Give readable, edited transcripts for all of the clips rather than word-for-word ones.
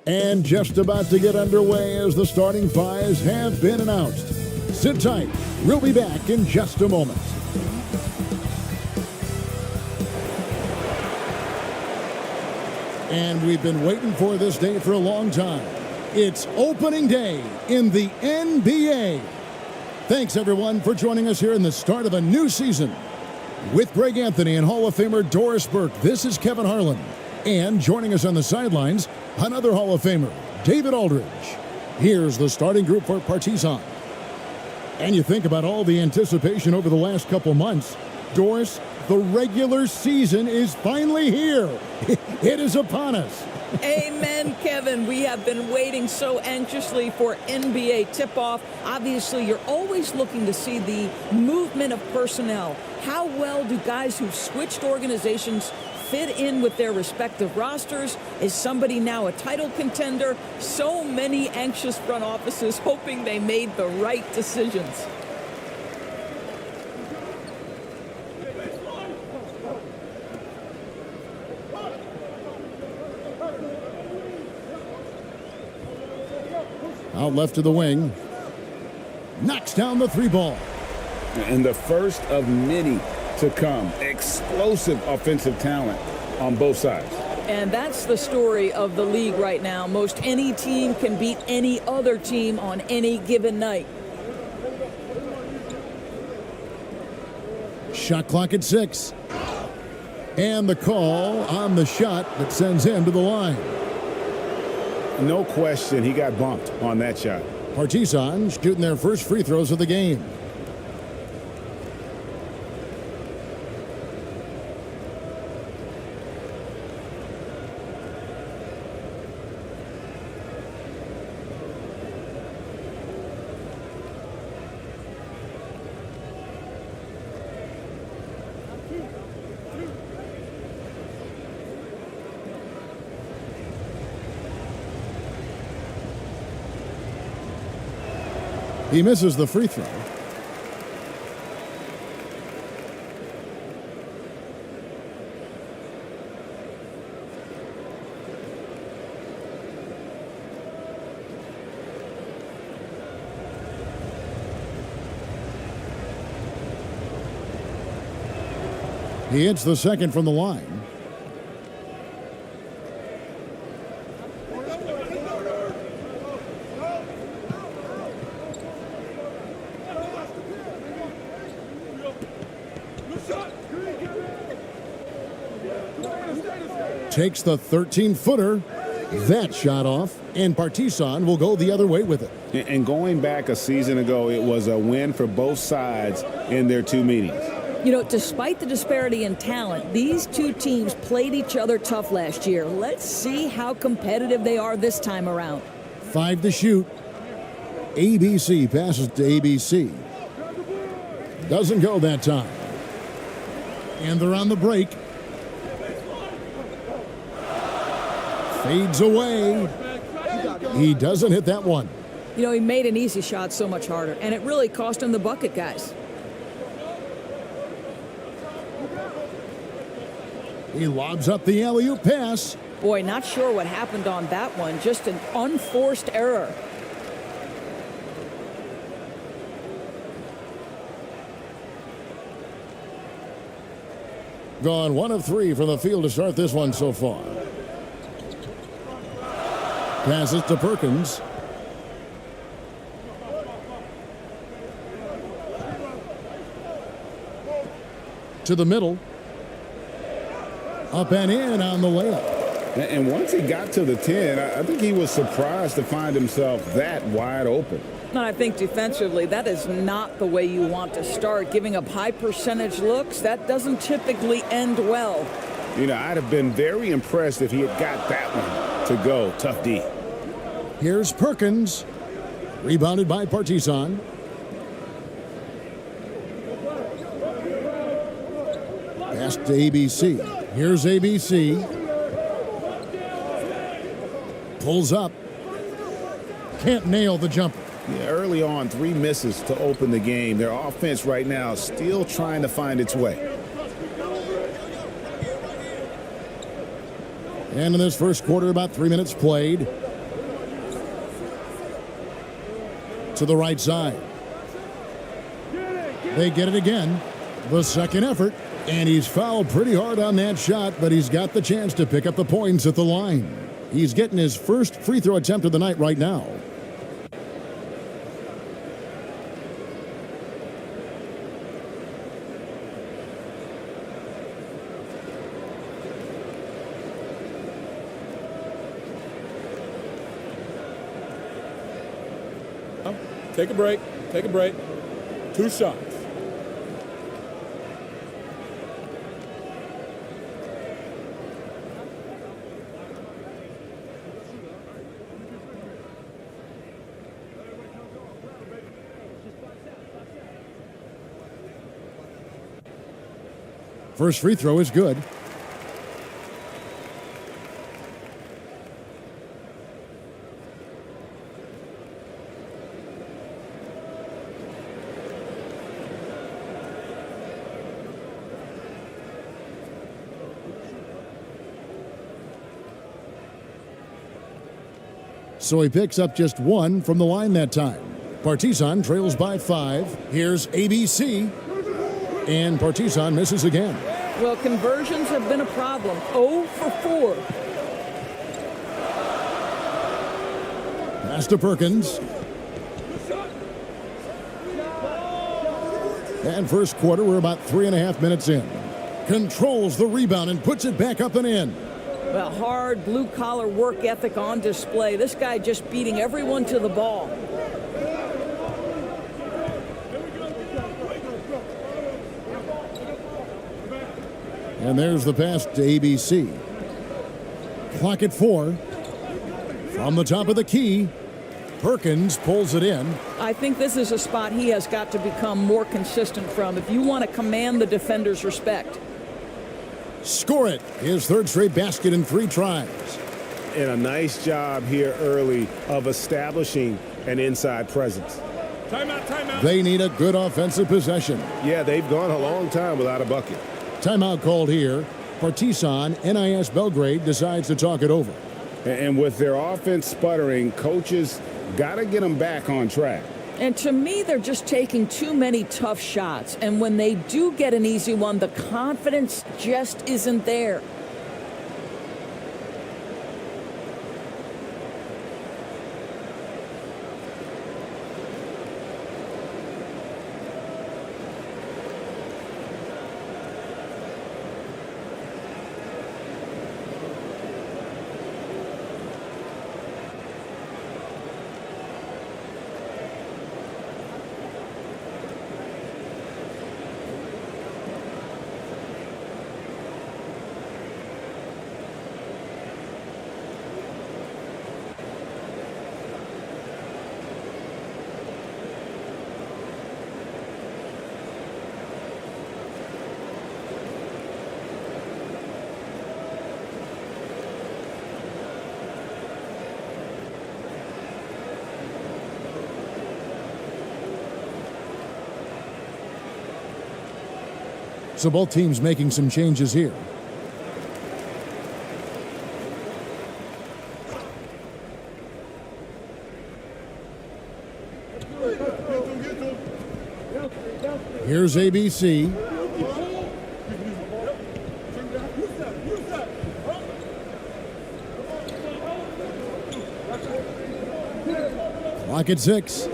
And just about to get underway as the starting fives have been announced. Sit tight. We'll be back in just a moment. And we've been waiting for this day for a long time. It's opening day in the NBA. Thanks, everyone, for joining us here in the start of a new season. With Greg Anthony and Hall of Famer Doris Burke, this is Kevin Harlan. And joining us on the sidelines, another Hall of Famer, David Aldridge. Here's the starting group for Partizan. And you think about all the anticipation over the last couple months. Doris, the regular season is finally here. It is upon us. Amen, Kevin. We have been waiting so anxiously for NBA tip-off. Obviously, you're always looking to see the movement of personnel. How well do guys who've switched organizations fit in with their respective rosters? Is somebody now a title contender? So many anxious front offices hoping they made the right decisions. Out left to the wing. Knocks down the three ball. And the first of many to come. Explosive offensive talent on both sides. And that's the story of the league right now. Most any team can beat any other team on any given night. Shot clock at 6. And the call on the shot that sends him to the line. No question, he got bumped on that shot. Partizan shooting their first free throws of the game. He misses the free throw. He hits the second from the line. Takes the 13-footer. That shot off, and Partizan will go the other way with it. And going back a season ago, it was a win for both sides in their two meetings. You know, despite the disparity in talent, these two teams played each other tough last year. Let's see how competitive they are this time around. 5 to shoot. ABC passes to ABC. Doesn't go that time. And they're on the break. Fades away. He doesn't hit that one. You know, he made an easy shot so much harder, and it really cost him the bucket, guys. He lobs up the alley-oop pass. Boy, not sure what happened on that one. Just an unforced error. Gone 1 of 3 from the field to start this one so far. Passes to Perkins. To the middle. Up and in on the layup. And once he got to the 10, I think he was surprised to find himself that wide open. And I think defensively, that is not the way you want to start. Giving up high percentage looks, that doesn't typically end well. You know, I'd have been very impressed if he had got that one to go. Tough D. Here's Perkins. Rebounded by Partizan. Pass to ABC. Here's ABC. Pulls up. Can't nail the jumper. Yeah, early on, 3 misses to open the game. Their offense right now still trying to find its way. And in this first quarter, about 3 minutes played. to the right side. They get it again. The second effort. And he's fouled pretty hard on that shot, but he's got the chance to pick up the points at the line. He's getting his first free throw attempt of the night right now. Take a break. Take a break. 2 shots. First free throw is good. So he picks up just 1 from the line that time. Partizan trails by 5. Here's ABC. And Partizan misses again. Well, conversions have been a problem. 0 for 4. Pass to Perkins. And first quarter, we're about 3.5 minutes in. Controls the rebound and puts it back up and in. Well, hard blue-collar work ethic on display. This guy just beating everyone to the ball. And there's the pass to ABC. Clock at 4. From the top of the key, Perkins pulls it in. I think this is a spot he has got to become more consistent from if you want to command the defender's respect. Score it. His third straight basket in 3 tries. And a nice job here early of establishing an inside presence. Timeout, timeout. They need a good offensive possession. Yeah, they've gone a long time without a bucket. Timeout called here. Partizan, NIS Belgrade decides to talk it over. And with their offense sputtering, coaches got to get them back on track. And to me, they're just taking too many tough shots. And when they do get an easy one, the confidence just isn't there. So both teams making some changes here. Here's ABC. Clock at 6.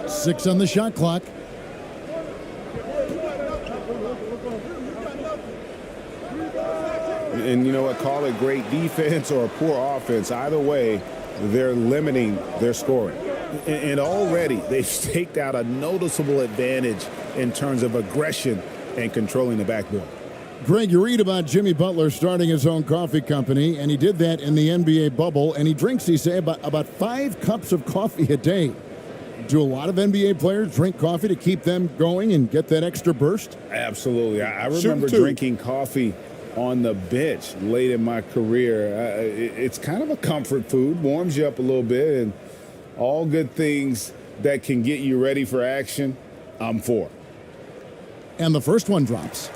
Six on the shot clock. And you know what? Call it great defense or poor offense. Either way, they're limiting their scoring. And already they've staked out a noticeable advantage in terms of aggression and controlling the backboard. Greg, you read about Jimmy Butler starting his own coffee company, and he did that in the NBA bubble, and he drinks, he say, about 5 cups of coffee a day. Do a lot of NBA players drink coffee to keep them going and get that extra burst? Absolutely. I remember drinking coffee on the bench late in my career. It's kind of a comfort food, warms you up a little bit, and all good things that can get you ready for action, I'm for. And the first one drops.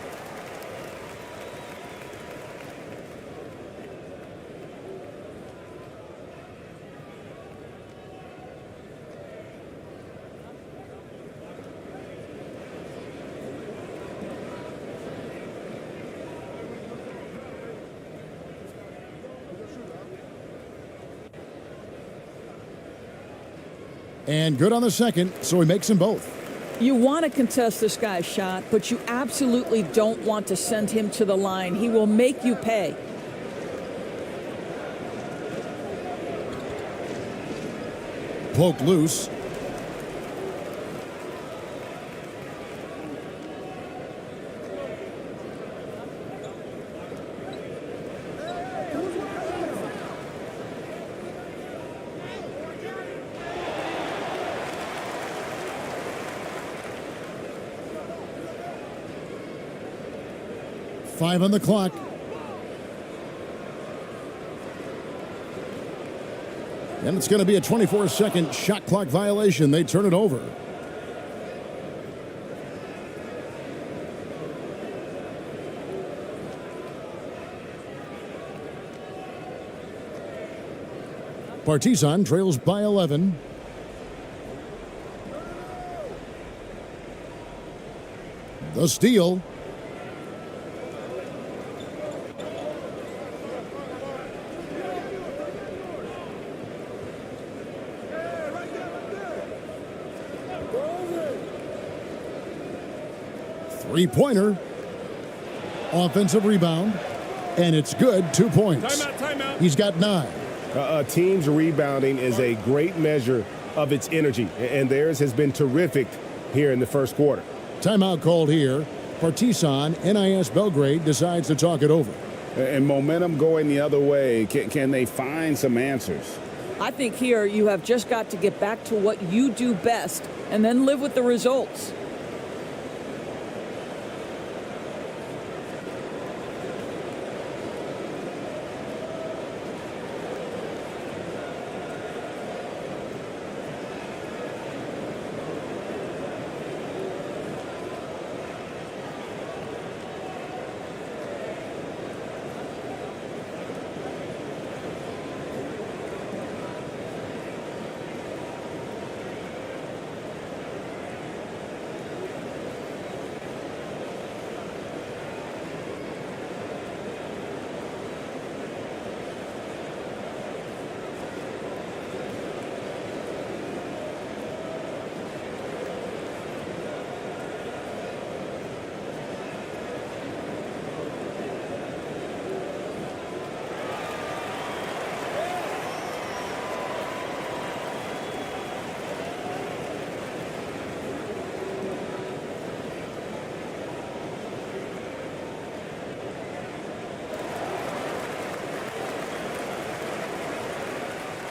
And good on the second, so he makes them both. You want to contest this guy's shot, but you absolutely don't want to send him to the line. He will make you pay. Poke loose. Five on the clock. And it's going to be a 24-second shot clock violation. They turn it over. Partizan trails by 11. The steal. Three-pointer. Offensive rebound. And it's good. 2 points. Timeout. He's got 9. A team's rebounding is a great measure of its energy, and theirs has been terrific here in the first quarter. Timeout called here. Partizan, NIS Belgrade, decides to talk it over. And momentum going the other way. Can they find some answers? I think here you have just got to get back to what you do best and then live with the results.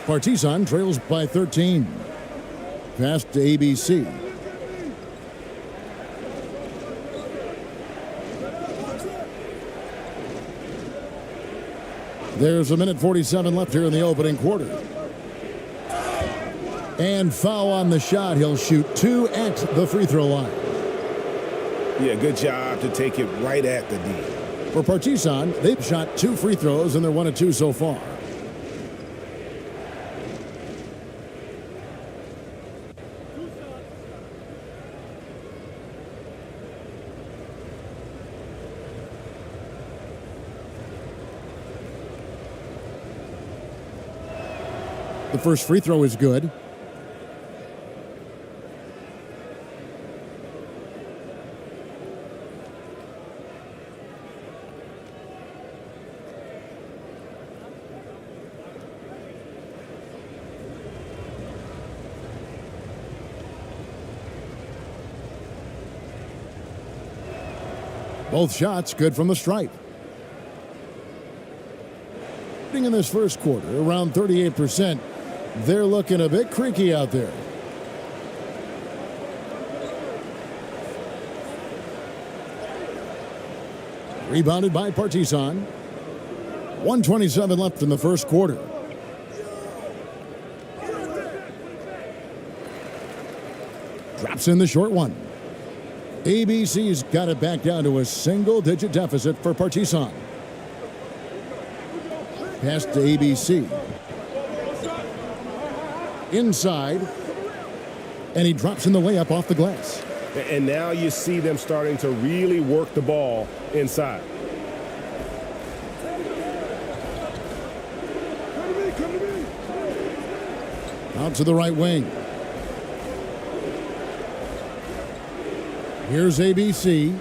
Partizan trails by 13. Pass to ABC. There's a minute 47 left here in the opening quarter. And foul on the shot. He'll shoot 2 at the free throw line. Yeah, good job to take it right at the D. For Partizan, they've shot 2 free throws, and they're 1 of 2 so far. The first free throw is good. Both shots good from the stripe. In this first quarter, around 38%. They're looking a bit creaky out there. Rebounded by Partizan. 1:27 left in the first quarter. Drops in the short one. ABC's got it back down to a single-digit deficit for Partizan. Pass to ABC. Inside. And he drops in the layup off the glass. And now you see them starting to really work the ball inside. Out to the right wing. Here's ABC.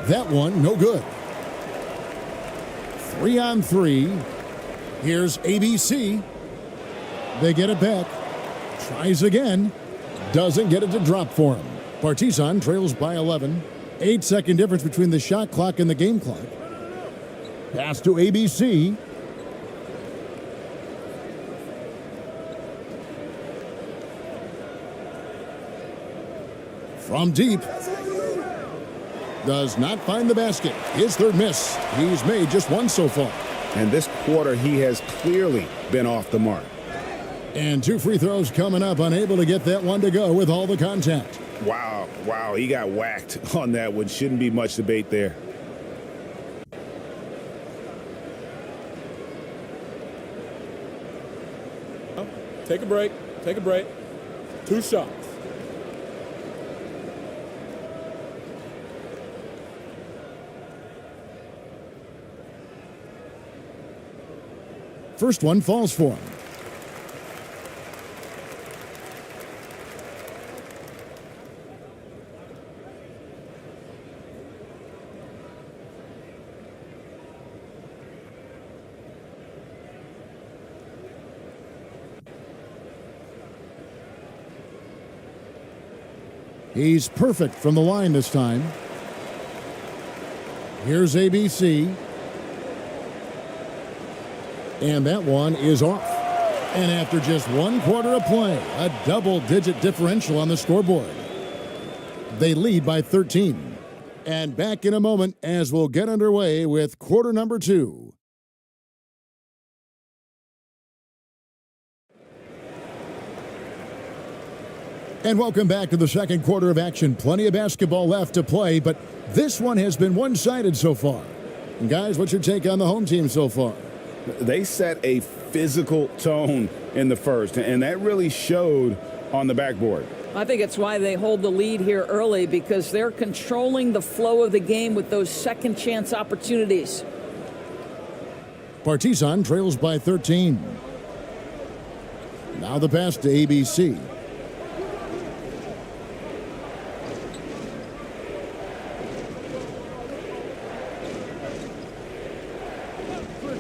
That one, no good. 3-on-3. Here's ABC. They get it back. Tries again. Doesn't get it to drop for him. Partizan trails by 11. 8-second difference between the shot clock and the game clock. Pass to ABC. From deep. Does not find the basket. His third miss. He's made just one so far. And this quarter, he has clearly been off the mark. And 2 free throws coming up. Unable to get that one to go with all the contact. Wow, he got whacked on that one. Shouldn't be much debate there. Take a break. 2 shots. First one falls for him. He's perfect from the line this time. Here's ABC. And that one is off. And after just 1 quarter of play, a double-digit differential on the scoreboard. They lead by 13. And back in a moment as we'll get underway with quarter number 2. And welcome back to the second quarter of action. Plenty of basketball left to play, but this one has been one-sided so far. And guys, what's your take on the home team so far? They set a physical tone in the first, and that really showed on the backboard. I think it's why they hold the lead here early, because they're controlling the flow of the game with those second chance opportunities. Partizan trails by 13. Now the pass to ABC.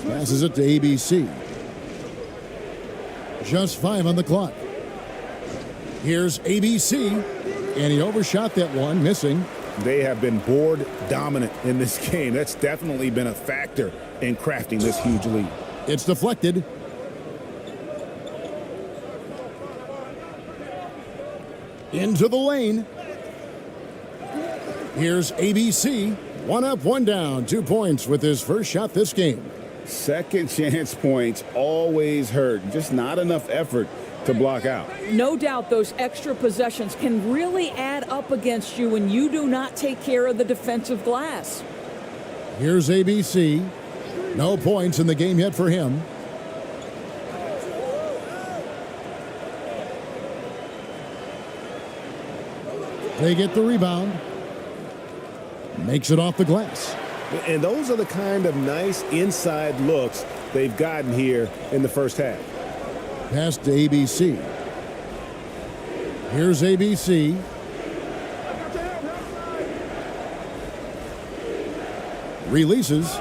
Passes it to ABC. Just 5 on the clock. Here's ABC, and he overshot that one, missing. They have been board dominant in this game. That's definitely been a factor in crafting this huge lead. It's deflected. Into the lane. Here's ABC. 1 up, 1 down. 2 points with his first shot this game. Second chance points always hurt. Just not enough effort to block out. No doubt those extra possessions can really add up against you when you do not take care of the defensive glass. Here's ABC. No points in the game yet for him. They get the rebound. Makes it off the glass. And those are the kind of nice inside looks they've gotten here in the first half. Pass to ABC. Here's ABC. Releases.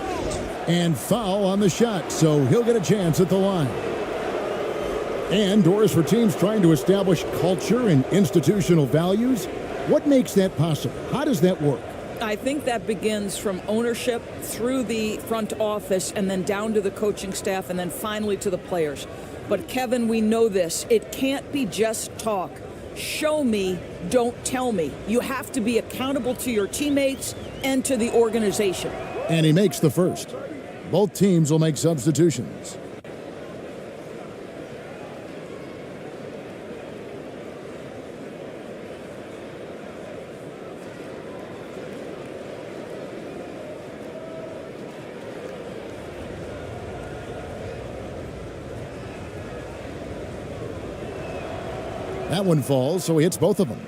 And foul on the shot, so he'll get a chance at the line. And doors for teams trying to establish culture and institutional values. What makes that possible? How does that work? I think that begins from ownership through the front office and then down to the coaching staff and then finally to the players. But Kevin, we know this. It can't be just talk. Show me, don't tell me. You have to be accountable to your teammates and to the organization. And he makes the first. Both teams will make substitutions. That one falls, so he hits both of them.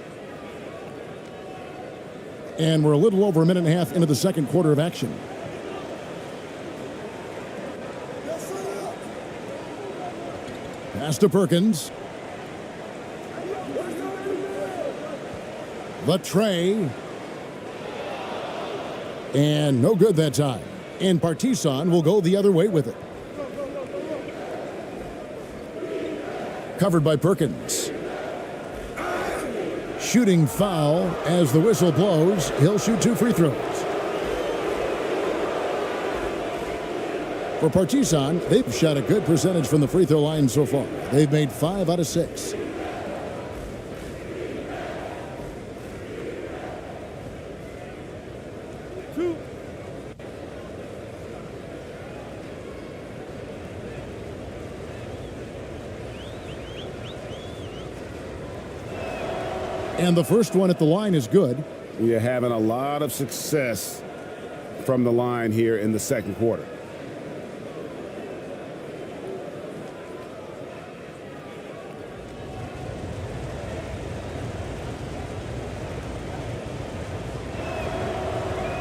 And we're a little over a minute and a half into the second quarter of action. Pass to Perkins. The tray. And no good that time. And Partizan will go the other way with it. Covered by Perkins. Shooting foul as the whistle blows. He'll shoot 2 free throws. For Partizan, they've shot a good percentage from the free throw line so far. They've made 5 out of 6. And the first one at the line is good. We are having a lot of success from the line here in the second quarter.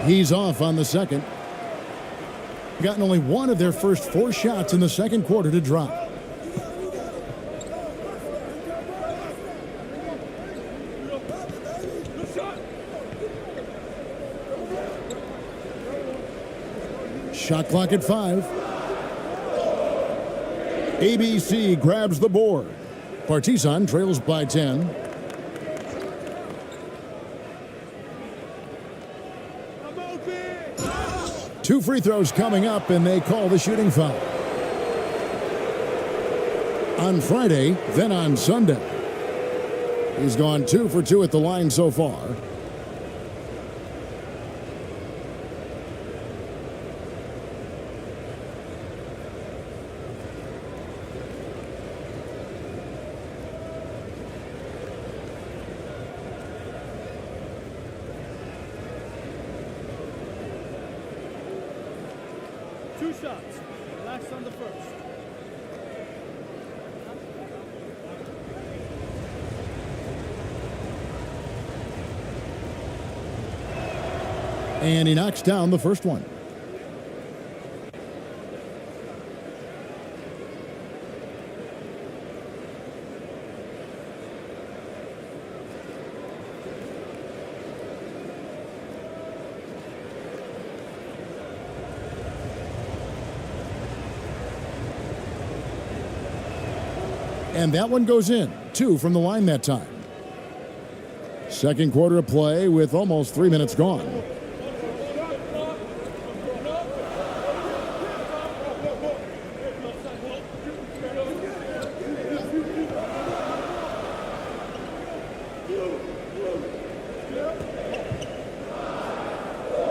He's off on the second. Gotten only one of their first 4 shots in the second quarter to drop. Shot clock at 5. ABC grabs the board. Partizan trails by 10. Two free throws coming up, and they call the shooting foul. On Friday, then on Sunday. He's gone 2 for 2 at the line so far. Two shots. Relax on the first. And he knocks down the first one. And that one goes in. 2 from the line that time. Second quarter of play with almost 3 minutes gone.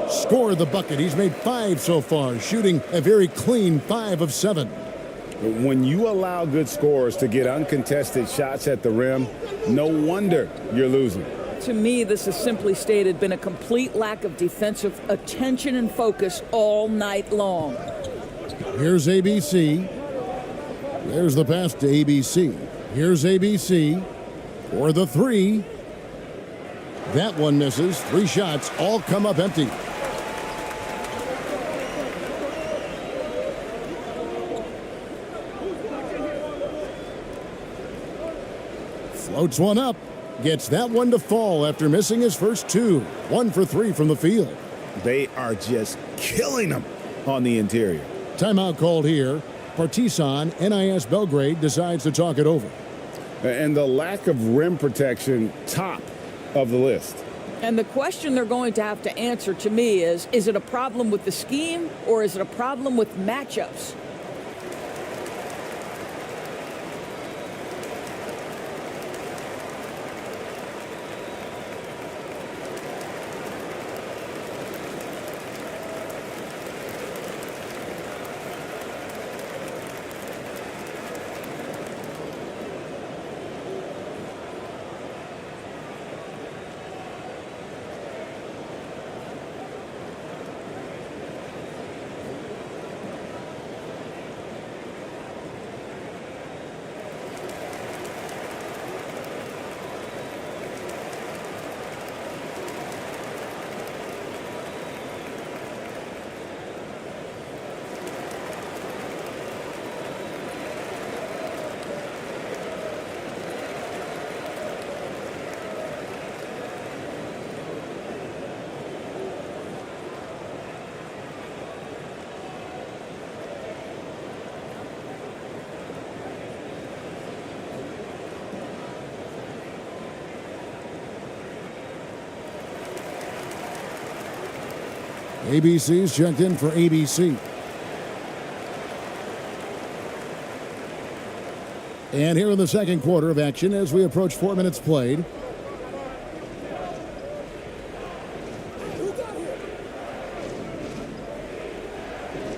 Score the bucket. He's made 5 so far, shooting a very clean 5 of 7. When you allow good scorers to get uncontested shots at the rim, no wonder you're losing. To me, this has simply stated been a complete lack of defensive attention and focus all night long. Here's ABC. There's the pass to ABC. Here's ABC for the 3. That one misses. 3 shots all come up empty. Floats one up. Gets that one to fall after missing his first 2. 1 for 3 from the field. They are just killing them on the interior. Timeout called here. Partizan, NIS Belgrade decides to talk it over. And the lack of rim protection, top of the list. And the question they're going to have to answer to me is it a problem with the scheme or is it a problem with matchups? ABC's checked in for ABC. And here in the second quarter of action as we approach 4 minutes played.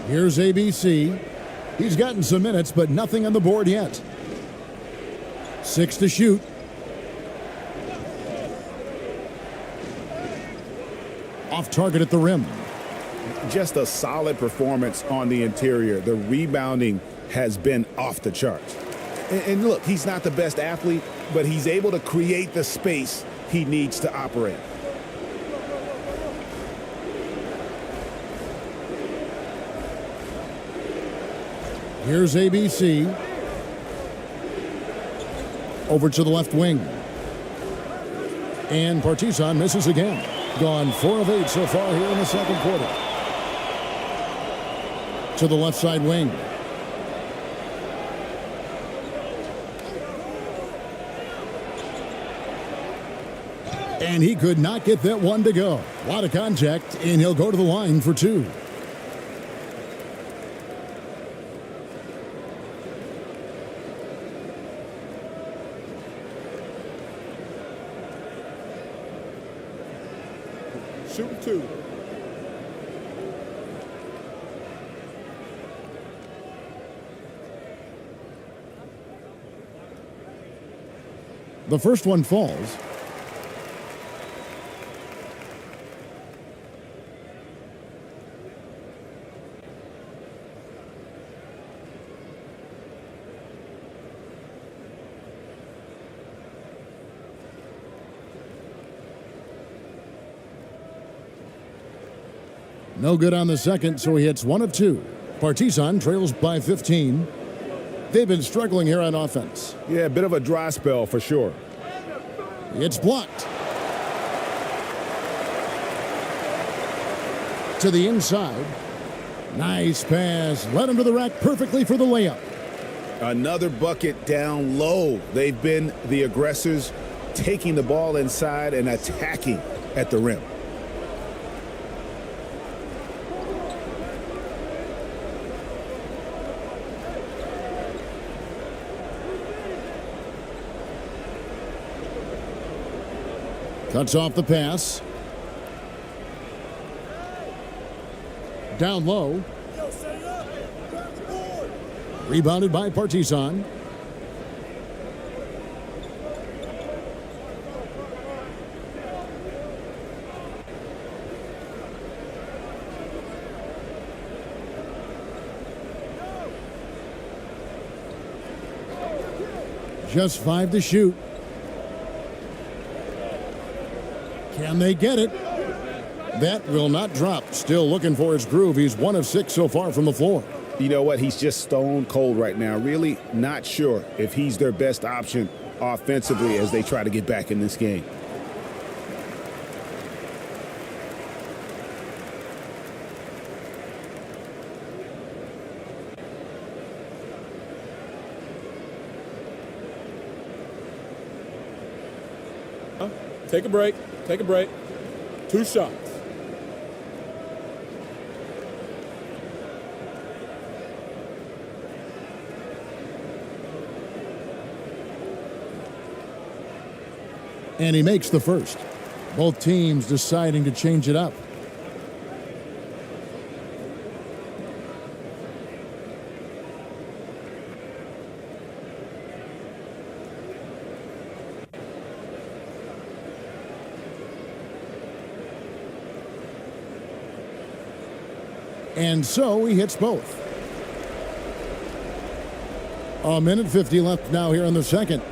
Here's ABC. He's gotten some minutes, but nothing on the board yet. 6 to shoot. Off target at the rim. Just a solid performance on the interior. The rebounding has been off the charts. And look, he's not the best athlete, but he's able to create the space he needs to operate. Here's ABC. Over to the left wing. And Partizan misses again. Gone 4 of 8 so far here in the second quarter. To the left side wing. And he could not get that one to go. A lot of contact, and he'll go to the line for 2. Shooting 2. The first one falls. No good on the second, so he hits 1 of 2. Partizan trails by 15. They've been struggling here on offense. Yeah, a bit of a dry spell for sure. It's blocked. To the inside. Nice pass. Led him to the rack perfectly for the layup. Another bucket down low. They've been the aggressors, taking the ball inside and attacking at the rim. Cuts off the pass. Down low. Rebounded by Partizan. Just 5 to shoot. Can they get it? That will not drop. Still looking for his groove. He's 1 of 6 so far from the floor. You know what? He's just stone cold right now. Really not sure if he's their best option offensively as they try to get back in this game. Take a break. Take a break. 2 shots. And he makes the first. Both teams deciding to change it up. And so he hits both. 1:50 left now here in the second.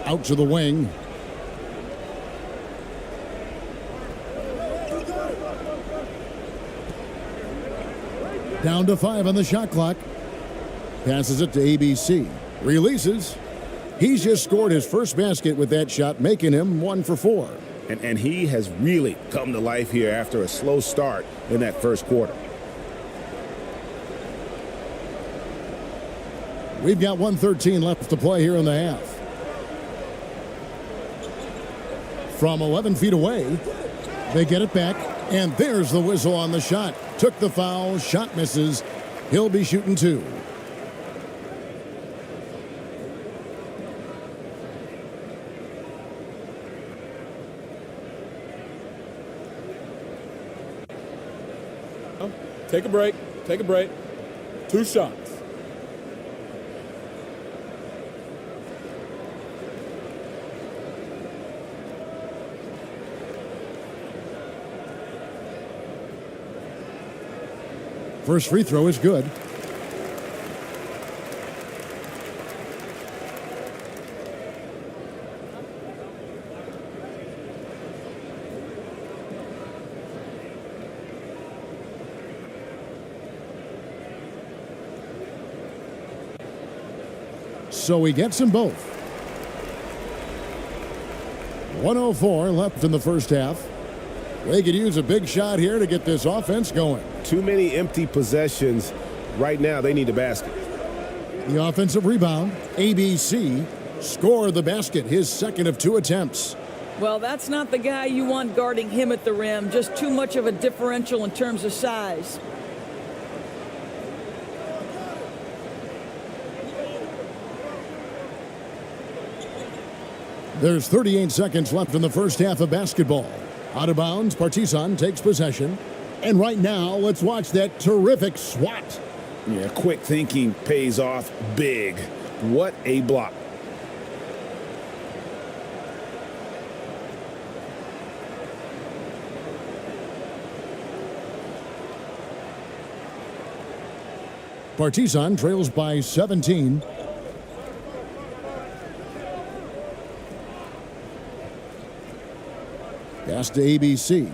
Out to the wing. Down to 5 on the shot clock. Passes it to ABC. Releases. He's just scored his first basket with that shot, making him 1 for 4. And he has really come to life here after a slow start in that first quarter. We've got 1:13 left to play here in the half. from 11 feet away. They get it back, and there's the whistle on the shot. Took the foul, shot misses. He'll be shooting 2. Take a break. Take a break. 2 shots. First free throw is good. So he gets them both. 1:04 left in the first half. They could use a big shot here to get this offense going. Too many empty possessions. Right now, they need a basket. The offensive rebound. ABC scored the basket, his second of 2 attempts. Well, that's not the guy you want guarding him at the rim. Just too much of a differential in terms of size. There's 38 seconds left in the first half of basketball. Out of bounds, Partizan takes possession. And right now, let's watch that terrific swat. Yeah, quick thinking pays off big. What a block. Partizan trails by 17. Pass to ABC.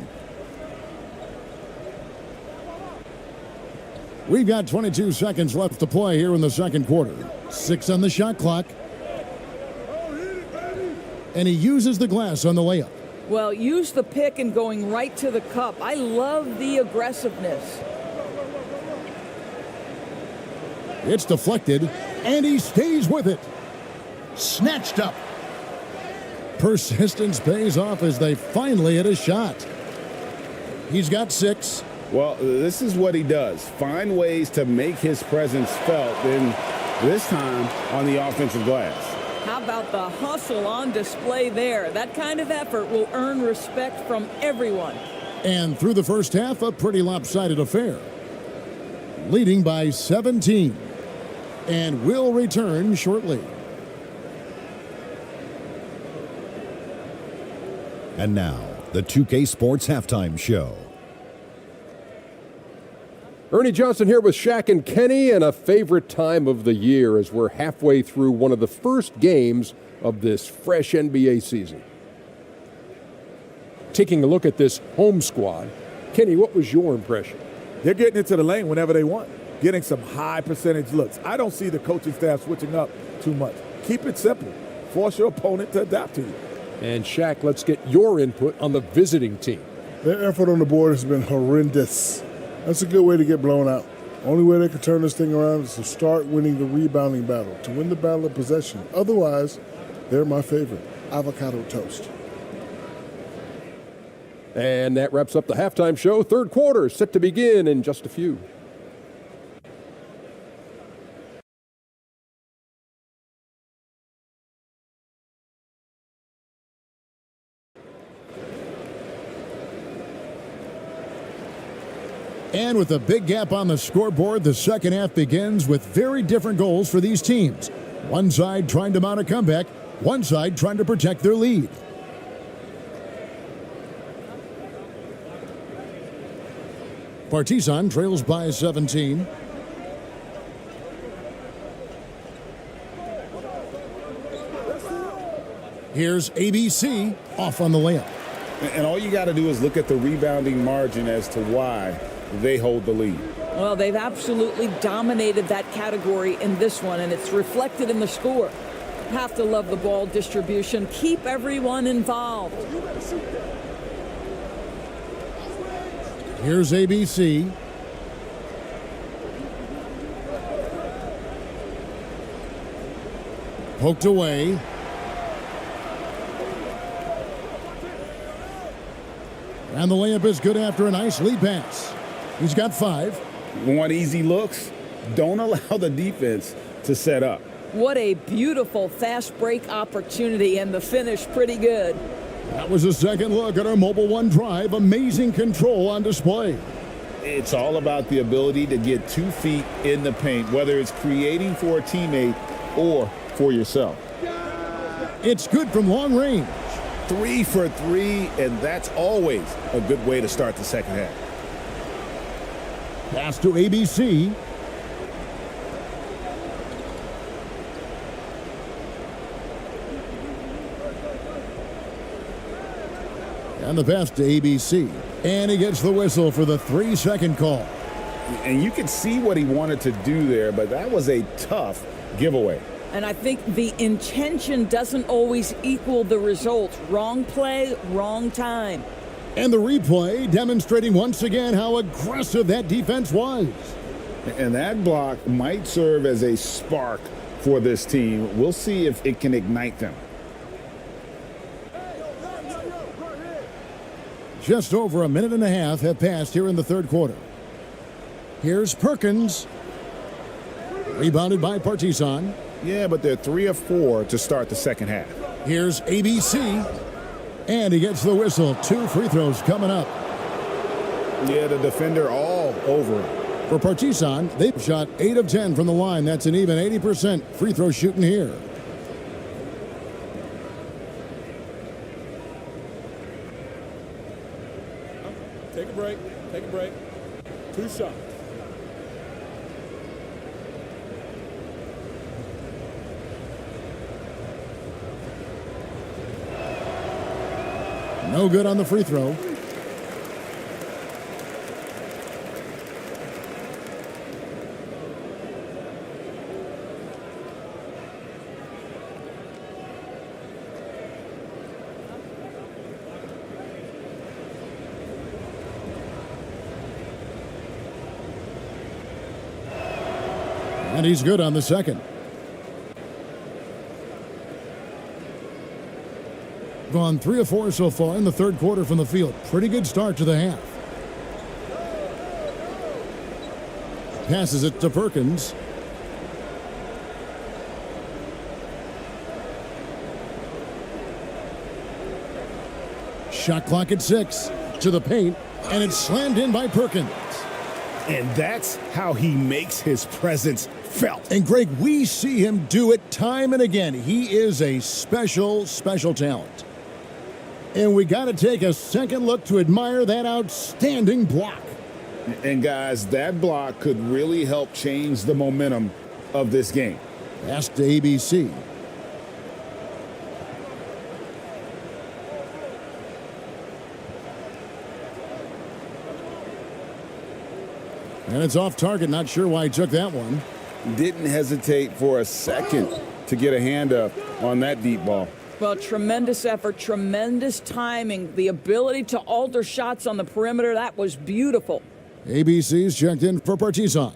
We've got 22 seconds left to play here in the second quarter. 6 on the shot clock. And he uses the glass on the layup. Well, use the pick and going right to the cup. I love the aggressiveness. It's deflected, and he stays with it. Snatched up. Persistence pays off as they finally hit a shot. He's got 6. Well, this is what he does. Find ways to make his presence felt, and this time on the offensive glass. How about the hustle on display there? That kind of effort will earn respect from everyone. And through the first half, a pretty lopsided affair. Leading by 17. And will return shortly. And now, the 2K Sports Halftime Show. Ernie Johnson here with Shaq and Kenny, and a favorite time of the year as we're halfway through one of the first games of this fresh NBA season. Taking a look at this home squad, Kenny, what was your impression? They're getting into the lane whenever they want, getting some high percentage looks. I don't see the coaching staff switching up too much. Keep it simple. Force your opponent to adapt to you. And Shaq, let's get your input on the visiting team. Their effort on the board has been horrendous. That's a good way to get blown out. Only way they can turn this thing around is to start winning the rebounding battle, to win the battle of possession. Otherwise, they're my favorite. Avocado toast. And that wraps up the halftime show. Third quarter set to begin in just a few. And with a big gap on the scoreboard, the second half begins with very different goals for these teams. One side trying to mount a comeback, one side trying to protect their lead. Partizan trails by 17. Here's ABC off on the layup. And all you got to do is look at the rebounding margin as to why they hold the lead. Well, they've absolutely dominated that category in this one, and it's reflected in the score. Have to love the ball distribution. Keep everyone involved. Here's ABC. Poked away. And the layup is good after a nice lead pass. He's got 5. Want easy looks? Don't allow the defense to set up. What a beautiful fast break opportunity, and the finish pretty good. That was a second look at our Mobile One drive. Amazing control on display. It's all about the ability to get 2 feet in the paint, whether it's creating for a teammate or for yourself. It's good from long range. 3 for 3, and that's always a good way to start the second half. Pass to ABC. And the pass to ABC. And he gets the whistle for the 3-second call. And you can see what he wanted to do there, but that was a tough giveaway. And I think the intention doesn't always equal the result. Wrong play, wrong time. And the replay demonstrating once again how aggressive that defense was. And that block might serve as a spark for this team. We'll see if it can ignite them. Just over a minute and a half have passed here in the third quarter. Here's Perkins. Rebounded by Partizan. Yeah, but they're 3 of 4 to start the second half. Here's ABC. And he gets the whistle. 2 free throws coming up. Yeah, the defender all over him. For Partizan, they've shot 8 of 10 from the line. That's an even 80% free throw shooting here. Take a break. Take a break. 2 shots. No good on the free throw. And he's good on the second. Gone 3 of 4 so far in the third quarter from the field. Pretty good start to the half. Passes it to Perkins. Shot clock at 6. To the paint. And it's slammed in by Perkins. And that's how he makes his presence felt. And Greg, we see him do it time and again. He is a special, special talent. And we got to take a second look to admire that outstanding block. And guys, that block could really help change the momentum of this game. Pass to ABC. And it's off target. Not sure why he took that one. Didn't hesitate for a second to get a hand up on that deep ball. Well, tremendous effort, tremendous timing, the ability to alter shots on the perimeter. That was beautiful. ABC's checked in for Partizan.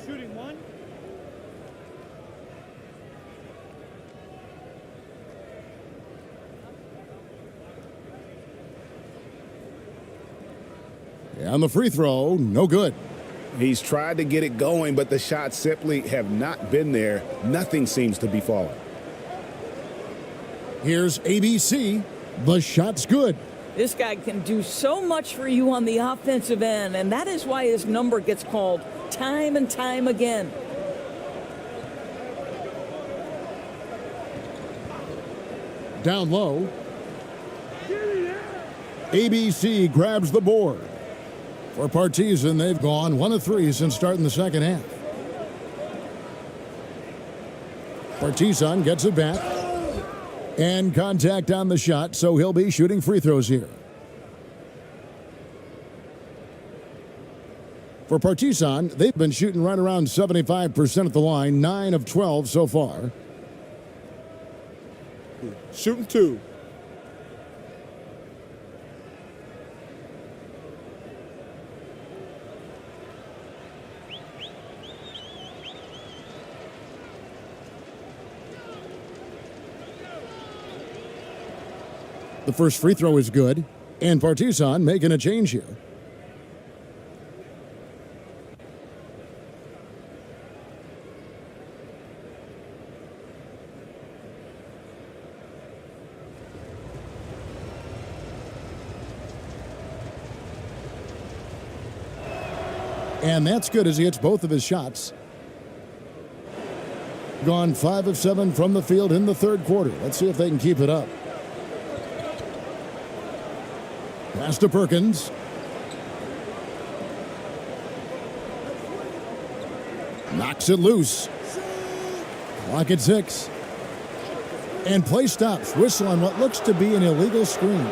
Shooting 1. On the free throw, no good. He's tried to get it going, but the shots simply have not been there. Nothing seems to be falling. Here's ABC. The shot's good. This guy can do so much for you on the offensive end, and that is why his number gets called time and time again. Down low. ABC grabs the board. For Partizan, they've gone 1 of 3 since starting the second half. Partizan gets it back. And contact on the shot, so he'll be shooting free throws here. For Partizan, they've been shooting right around 75% at the line, 9 of 12 so far. Shooting 2. The first free throw is good, and Partizan making a change here. And that's good as he hits both of his shots. Gone 5 of 7 from the field in the third quarter. Let's see if they can keep it up. Pass to Perkins. Knocks it loose. Clock at 6. And play stops. Whistle on what looks to be an illegal screen.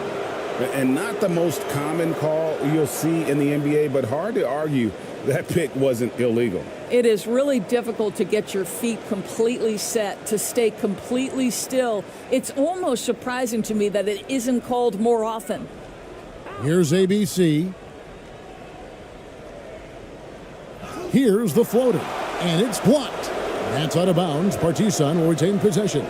And not the most common call you'll see in the NBA, but hard to argue that pick wasn't illegal. It is really difficult to get your feet completely set, to stay completely still. It's almost surprising to me that it isn't called more often. Here's ABC. Here's the floater, and it's blocked. That's out of bounds. Partizan will retain possession.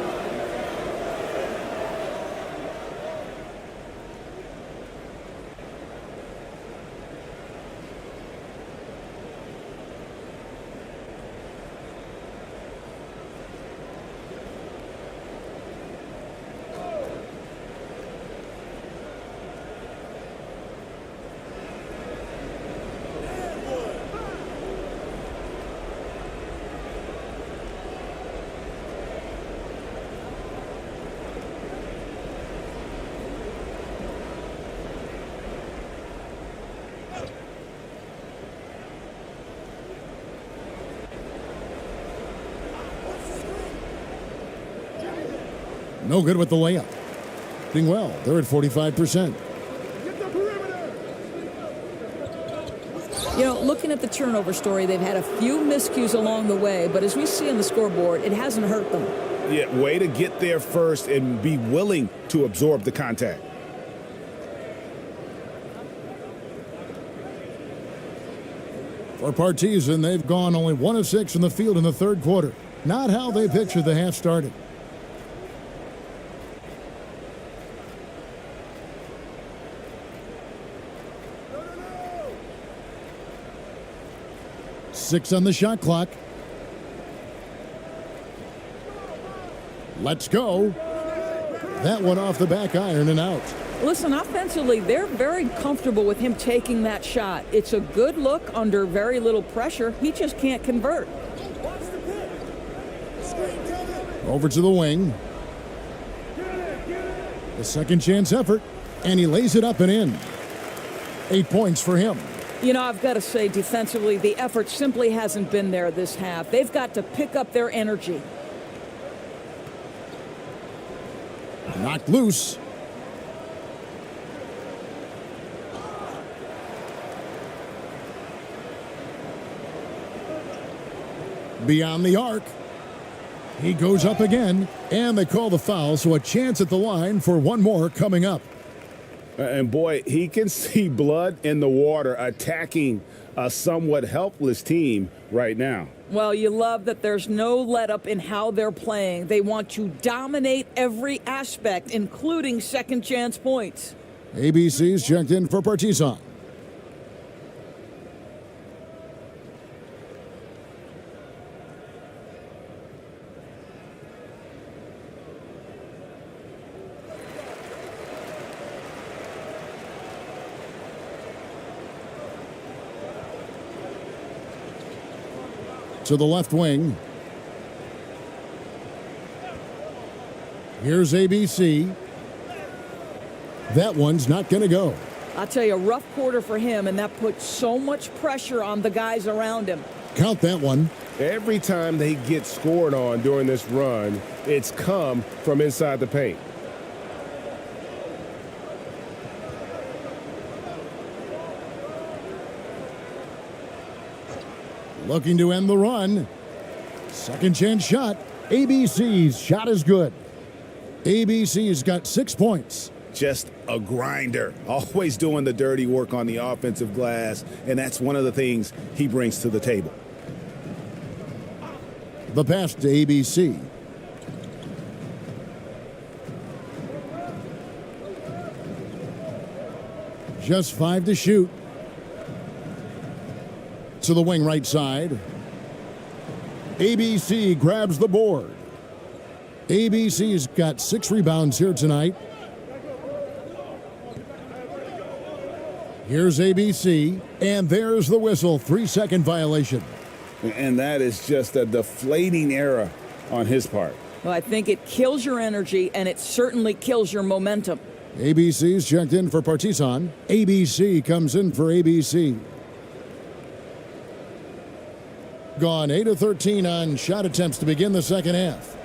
No good with the layup. Doing well. They're at 45%. You know, looking at the turnover story, they've had a few miscues along the way, but as we see on the scoreboard, it hasn't hurt them. Yeah, way to get there first and be willing to absorb the contact. For Partizan, they've gone only 1 of 6 in the field in the third quarter. Not how they pictured the half started. Six on the shot clock. Let's go. That one off the back iron and out. Listen, offensively, they're very comfortable with him taking that shot. It's a good look under very little pressure. He just can't convert. Over to the wing. The second chance effort, and he lays it up and in. 8 points for him. You know, I've got to say, defensively, the effort simply hasn't been there this half. They've got to pick up their energy. Knocked loose. Beyond the arc. He goes up again, and they call the foul, so a chance at the line for one more coming up. And boy, he can see blood in the water attacking a somewhat helpless team right now. Well, you love that there's no let-up in how they're playing. They want to dominate every aspect, including second chance points. ABC's checked in for Partizan. To the left wing. Here's ABC. That one's not going to go. I'll tell you, a rough quarter for him, and that puts so much pressure on the guys around him. Count that one. Every time they get scored on during this run, it's come from inside the paint. Looking to end the run. Second chance shot. ABC's shot is good. ABC's got 6 points. Just a grinder, always doing the dirty work on the offensive glass, and that's one of the things he brings to the table. The pass to ABC. Just 5 to shoot. To the wing right side. ABC grabs the board. ABC's got 6 rebounds here tonight. Here's ABC, and there's the whistle. 3-second violation. And that is just a deflating error on his part. Well, I think it kills your energy, and it certainly kills your momentum. ABC's checked in for Partizan. ABC comes in for ABC. Gone 8 of 13 on shot attempts to begin the second half.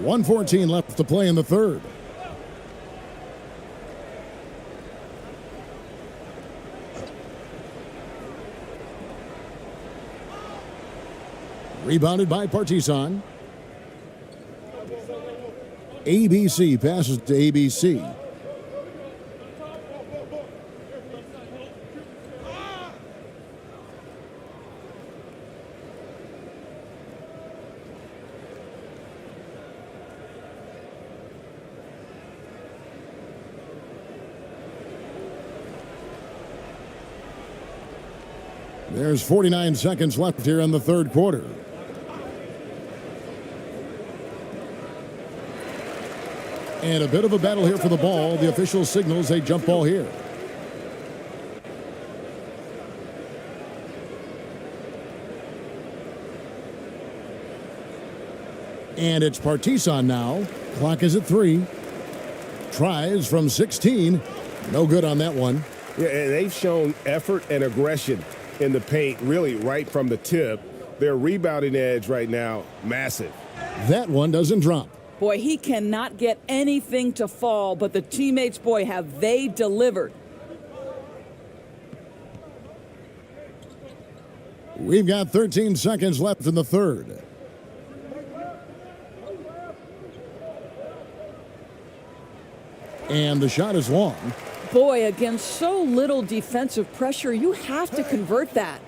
1:14 left to play in the third. Rebounded by Partizan. ABC passes to ABC. There's 49 seconds left here in the third quarter. And a bit of a battle here for the ball. The official signals a jump ball here. And it's Partizan now. Clock is at 3. Tries from 16. No good on that one. Yeah, and they've shown effort and aggression in the paint, really right from the tip. Their rebounding edge right now, massive. That one doesn't drop. Boy, he cannot get anything to fall, but the teammates, boy, have they delivered. We've got 13 seconds left in the third. And the shot is long. Boy, against so little defensive pressure, you have to convert that.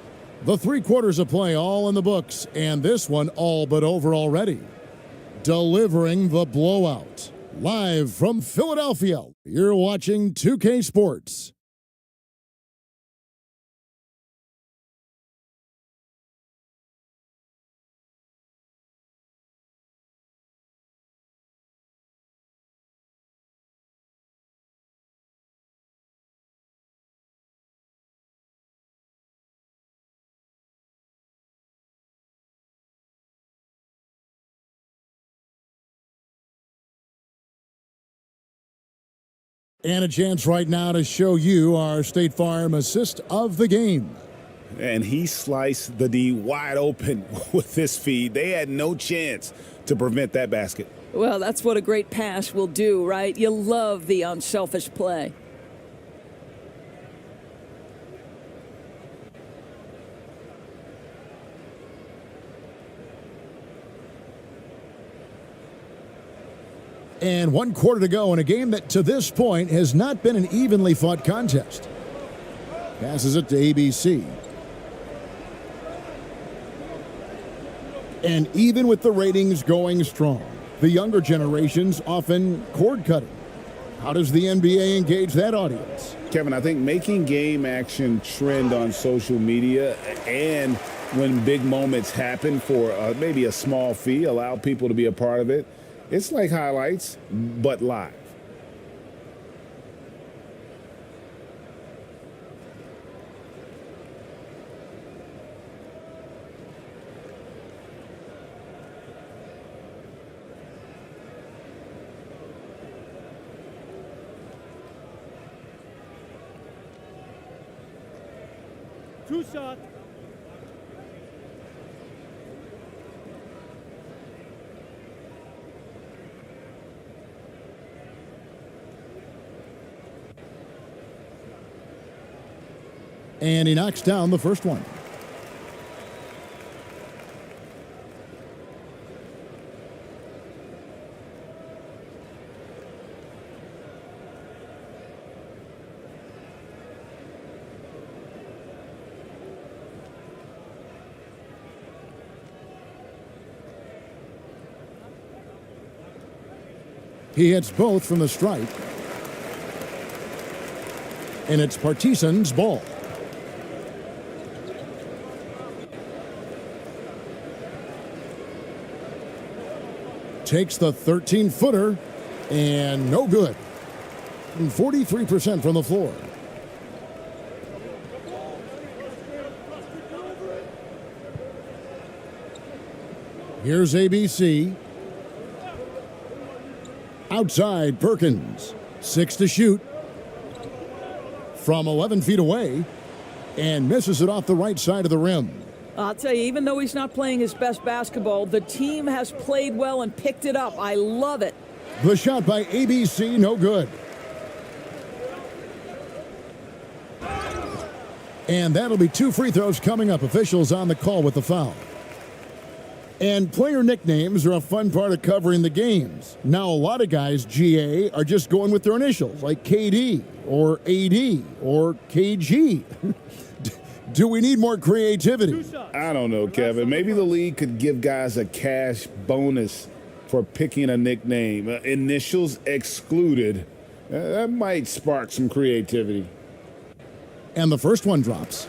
The 3 quarters of play all in the books, and this one all but over already. Delivering the blowout. Live from Philadelphia, you're watching 2K Sports. And a chance right now to show you our State Farm assist of the game. And he sliced the D wide open with this feed. They had no chance to prevent that basket. Well, that's what a great pass will do, right? You love the unselfish play. And 1 quarter to go in a game that to this point has not been an evenly fought contest. Passes it to ABC. And even with the ratings going strong, the younger generations often cord cutting. How does the NBA engage that audience? Kevin, I think making game action trend on social media and when big moments happen for maybe a small fee, allow people to be a part of it. It's like highlights, but live. Two shot. And he knocks down the first one. He hits both from the stripe. And it's Partizan's ball. Takes the 13-footer, and no good. 43% from the floor. Here's ABC. Outside Perkins. 6 to shoot. From 11 feet away. And misses it off the right side of the rim. I'll tell you, even though he's not playing his best basketball, the team has played well and picked it up. I love it. The shot by ABC, no good. And that'll be 2 free throws coming up. Officials on the call with the foul. And player nicknames are a fun part of covering the games. Now, a lot of guys, GA, are just going with their initials, like KD or AD or KG. Do we need more creativity? I don't know, Kevin. Maybe the league could give guys a cash bonus for picking a nickname. Initials excluded. That might spark some creativity. And the first one drops.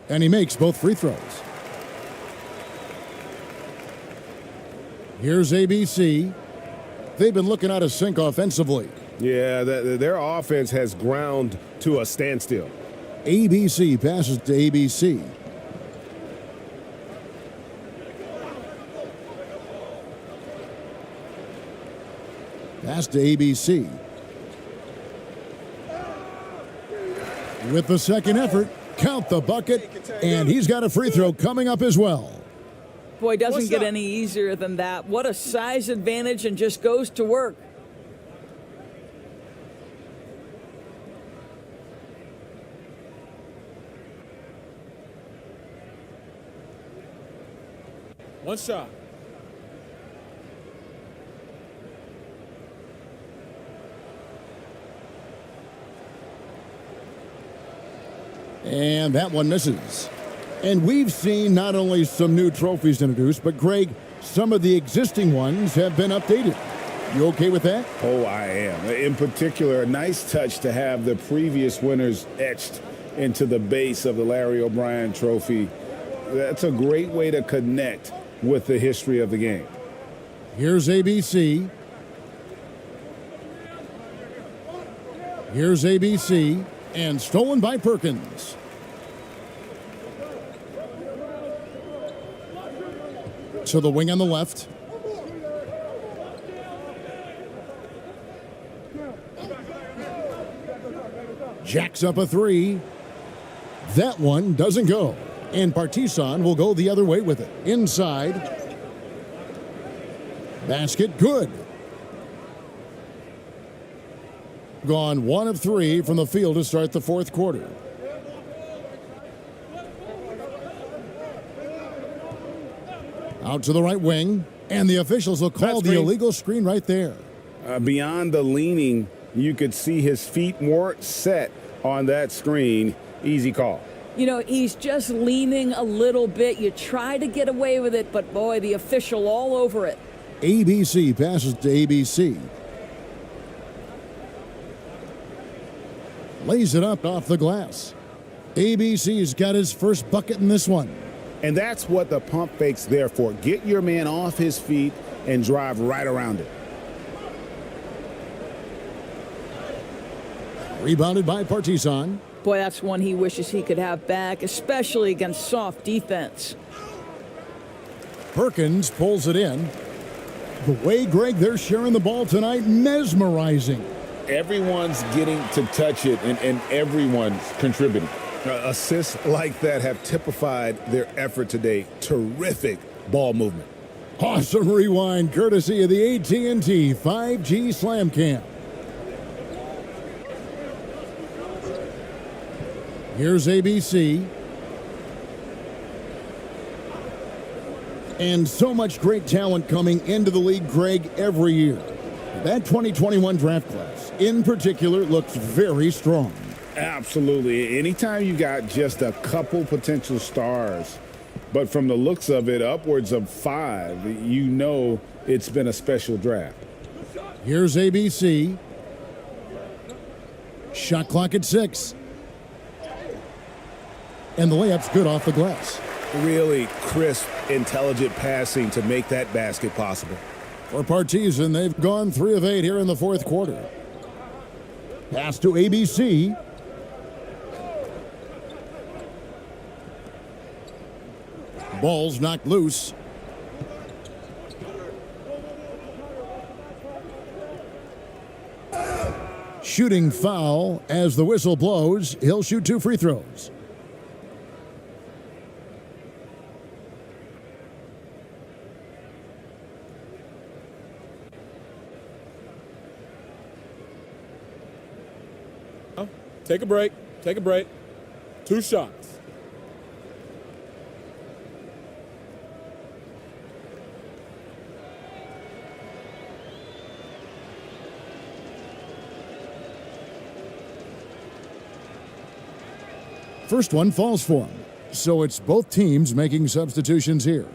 And he makes both free throws. Here's ABC. They've been looking out of sync offensively. Yeah, their offense has ground to a standstill. ABC passes to ABC. Pass to ABC. With the second effort, count the bucket, and he's got a free throw coming up as well. Boy, doesn't get any easier than that. What a size advantage, and just goes to work. One shot. And that one misses. And we've seen not only some new trophies introduced, but Greg, some of the existing ones have been updated. You okay with that? Oh, I am. In particular, a nice touch to have the previous winners etched into the base of the Larry O'Brien trophy. That's a great way to connect with the history of the game. Here's ABC. Here's ABC. And stolen by Perkins. To the wing on the left. Jacks up a three. That one doesn't go. And Partizan will go the other way with it. Inside. Basket good. Gone 1 of 3 from the field to start the fourth quarter. Out to the right wing, and the officials will call the illegal screen right there. Beyond the leaning, you could see his feet more set on that screen. Easy call. You know, he's just leaning a little bit. You try to get away with it, but boy, the official all over it. ABC passes to ABC. Lays it up off the glass. ABC's got his first bucket in this one. And that's what the pump fake's there for. Get your man off his feet and drive right around it. Rebounded by Partizan. Boy, that's one he wishes he could have back, especially against soft defense. Perkins pulls it in. The way, Greg, they're sharing the ball tonight, mesmerizing. Everyone's getting to touch it, and everyone's contributing. Assists like that have typified their effort today. Terrific ball movement. Awesome rewind, courtesy of the AT&T 5G Slam Cam. Here's ABC. And so much great talent coming into the league, Greg, every year. That 2021 draft class, in particular, looks very strong. Absolutely. Anytime you got just a couple potential stars, but from the looks of it, upwards of 5, you know it's been a special draft. Here's ABC. Shot clock at 6. And the layup's good off the glass. Really crisp, intelligent passing to make that basket possible. For Partizan, they've gone 3 of 8 here in the fourth quarter. Pass to ABC. Ball's knocked loose. Shooting foul as the whistle blows. He'll shoot 2 free throws. Take a break. Take a break. 2 shots. First one falls for him. So it's both teams making substitutions here.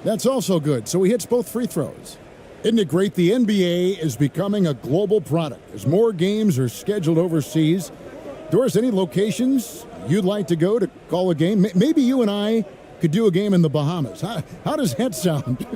That's also good, so he hits both free throws. Isn't it great? The NBA is becoming a global product as more games are scheduled overseas. Doris, any locations you'd like to go to call a game? Maybe you and I could do a game in the Bahamas. How does that sound?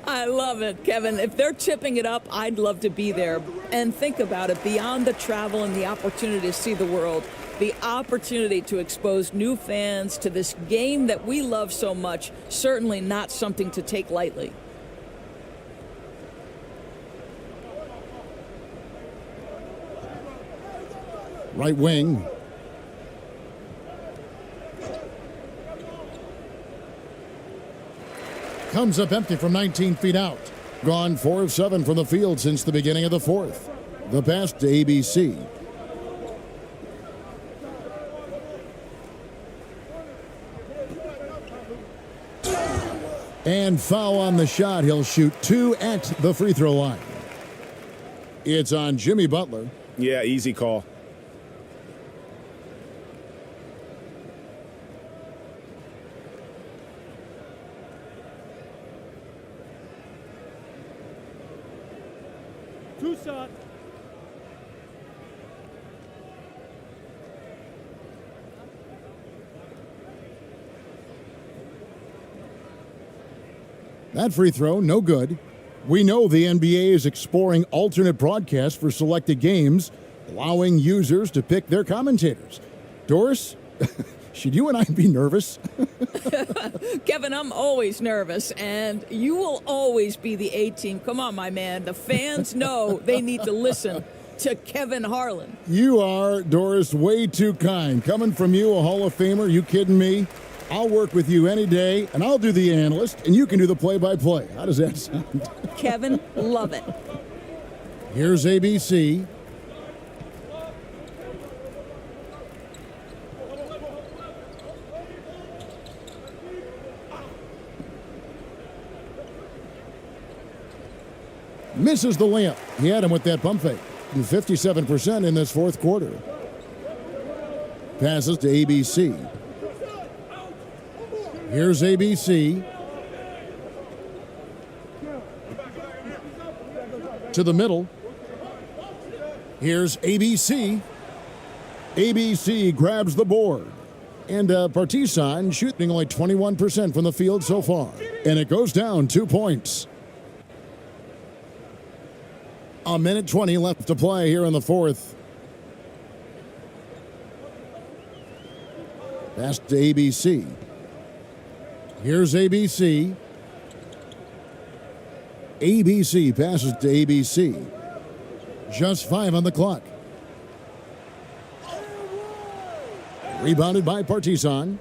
I love it, Kevin. If they're chipping it up, I'd love to be there. And think about it, beyond the travel and the opportunity to see the world, the opportunity to expose new fans to this game that we love so much, certainly not something to take lightly. Right wing. Comes up empty from 19 feet out. Gone 4 of 7 from the field since the beginning of the fourth. The pass to ABC. And foul on the shot. He'll shoot 2 at the free throw line. It's on Jimmy Butler. Yeah, easy call. Two shots. That free throw, no good. We know the NBA is exploring alternate broadcasts for selected games, allowing users to pick their commentators. Doris, should you and I be nervous? Kevin, I'm always nervous, and you will always be the A team. Come on, my man. The fans know they need to listen to Kevin Harlan. You are, Doris, way too kind. Coming from you, a Hall of Famer, you kidding me? I'll work with you any day, and I'll do the analyst, and you can do the play-by-play. How does that sound? Kevin, love it. Here's ABC. Misses the layup. He had him with that pump fake. 57% in this fourth quarter. Passes to ABC. Here's ABC. To the middle. Here's ABC. ABC grabs the board. And Partizan shooting only 21% from the field so far. And it goes down 2 points. A minute 20 left to play here in the fourth. Pass to ABC. Here's ABC. ABC passes to ABC. Just 5 on the clock. Rebounded by Partizan.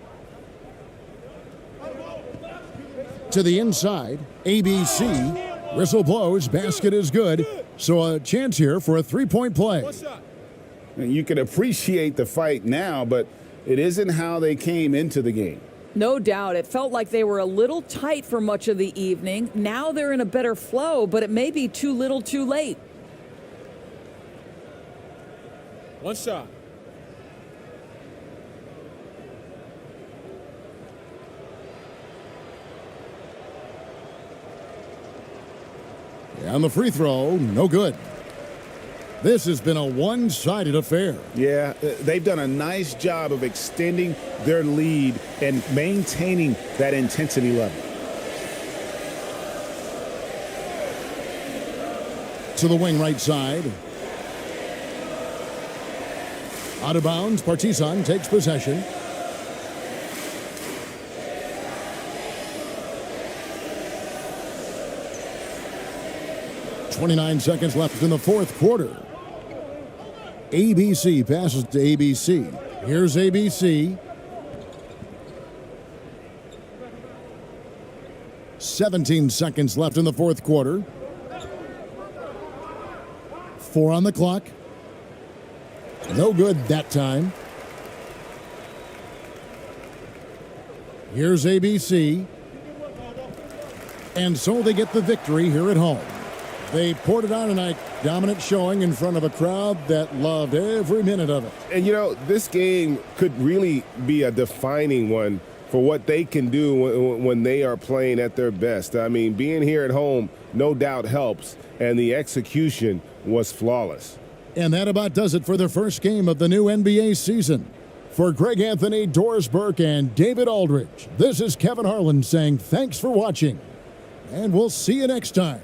To the inside, ABC. Whistle blows, basket is good. So a chance here for a three-point play. And you can appreciate the fight now, but it isn't how they came into the game. No doubt. It felt like they were a little tight for much of the evening. Now they're in a better flow, but it may be too little too late. One shot. And the free throw, no good. This has been a one-sided affair. Yeah, they've done a nice job of extending their lead and maintaining that intensity level. To the wing right side. Out of bounds, Partizan takes possession. .29 seconds left in the fourth quarter. ABC passes to ABC. Here's ABC. 17 seconds left in the fourth quarter. 4 on the clock. No good that time. Here's ABC. And so they get the victory here at home. They poured it on tonight, dominant showing in front of a crowd that loved every minute of it. And, you know, this game could really be a defining one for what they can do when they are playing at their best. I mean, being here at home no doubt helps, and the execution was flawless. And that about does it for the first game of the new NBA season. For Greg Anthony, Doris Burke, and David Aldridge, this is Kevin Harlan saying thanks for watching, and we'll see you next time.